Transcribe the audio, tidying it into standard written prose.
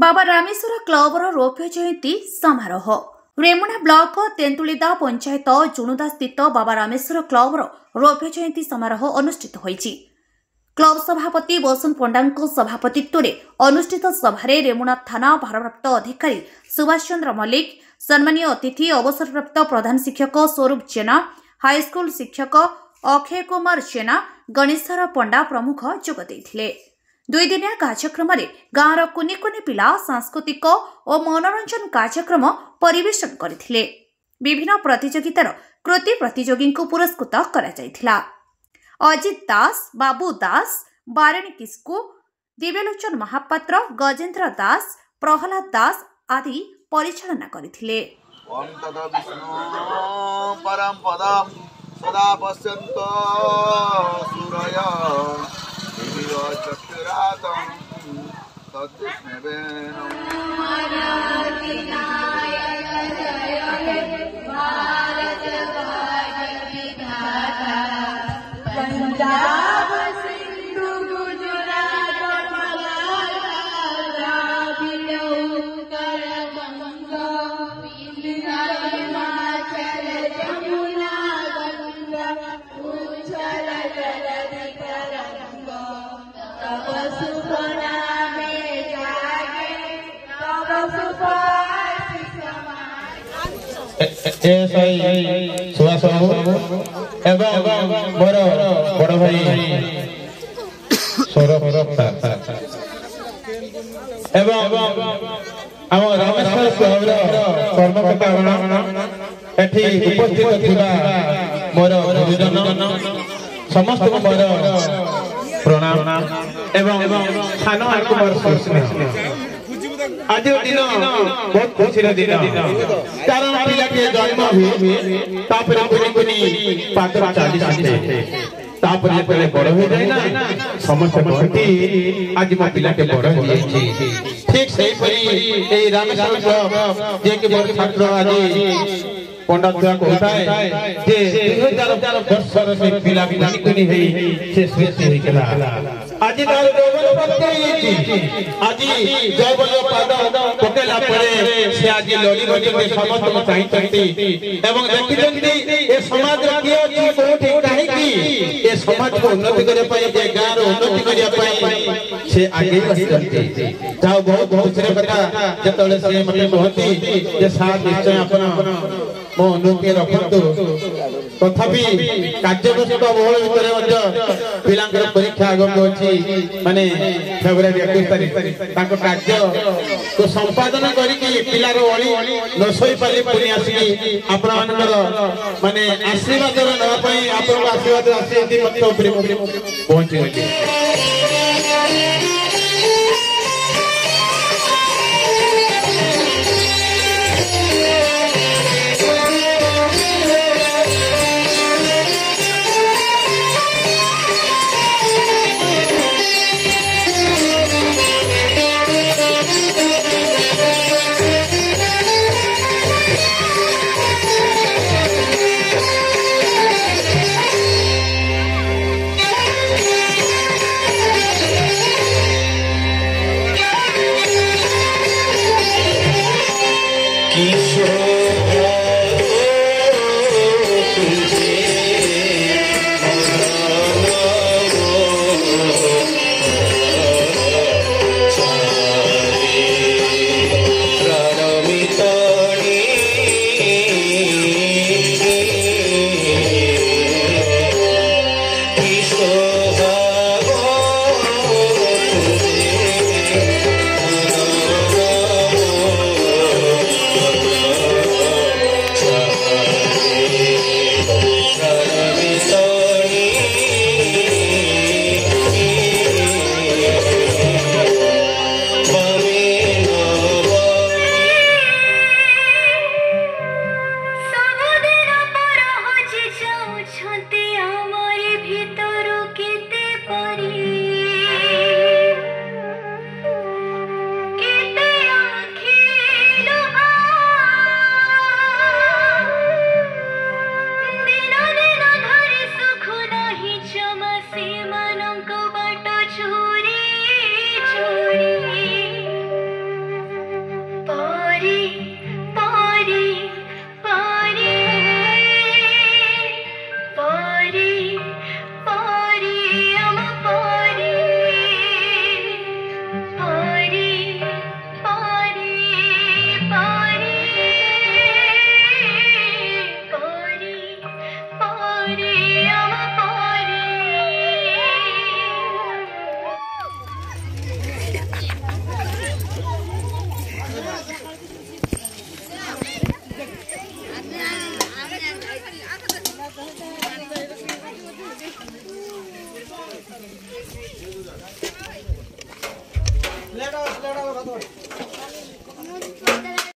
बाबा रामेश्वर क्लबर रौप्य जयंती समारोह रेमुणा ब्लॉक तेंतुलीदा पंचायत जुणुदा स्थित बाबा रामेश्वर क्लबर रौप्य जयंती समारोह अनुष्ठित होईछि। क्लब सभापति बसंत पंडा सभापतित्व में अनुष्ठित सभारे रेमुणा थाना भारप्राप्त अधिकारी सुभाष चंद्र मल्लिक, सम्मानीय अतिथि अवसरप्राप्त प्रधान शिक्षक स्वरूप जेना, हाईस्कूल शिक्षक अक्षय कुमार जेना, गणेशर पंडा प्रमुख जोग देथिले। 2 दिनिया कार्यक्रम में गाँवर कुनि कुनि पिला सांस्कृतिक और मनोरंजन कार्यक्रम परिवेशन करथिले। विभिन्न प्रतियोगितार कृति प्रतियोगी को पुरस्कृत करा जायथिला। अजित दास, बाबू दास, बारेणी किस्कु, दिव्यलोचन महापात्र, गजेंद्र दास, प्रहलाद दास आदि परिचालना करथिले। ओम तदा विष्णु परम पदम सदा पश्यन्तो सूरय दिव्य चक्षुरातं तद्विष्णवेन सुभाष एवं बड़ भाई सौरभ एवं आम रामेश्वर क्लबर कर्मकर्ता एठी उपस्थित थिबा मोर गुरुजन समस्त मोर प्रणाम एवं खान कुमार आज दिन बहुत खुशी दिन कारण पिला के जन्म हुए तापर कुनी पात्र चाली तापर पहले बड़ हो जाए ना समस्त कहती आज मो पिला के बड़ हो ठीक सही परी ए रामेश्वर जे के बड़ छात्र आज पंडा छुआ कहता है जे 2010 से पिला कुनी है से सृष्टि होई केला आज तार जौवन पत्ती आज जौवन पाद पकेला परे से आज लड़ी बजते समस्त चाहती एवं देखिजंती ए समाज के अछि कोठी काहे की ए समाज को उन्नति करे पई जे गांव रो उन्नति करिया पई से आगे बसते जाओ बहुत खुशी कथा जतले से मते कहती जे साथ निश्चय अपन मो अनुके रखंतु तथापि कार्यव्यस्त बहुल भितर पिलांकर परीक्षा आगक अछि माने फेब्रुआरी 21 तारिख ताको कार्य को संपादन करिकि पिलार ओळी नसोई पाली पुनी आसी आपण मानकर माने आशीर्वाद न पई आपण आशीर्वाद आसी मत उपरे पहुंची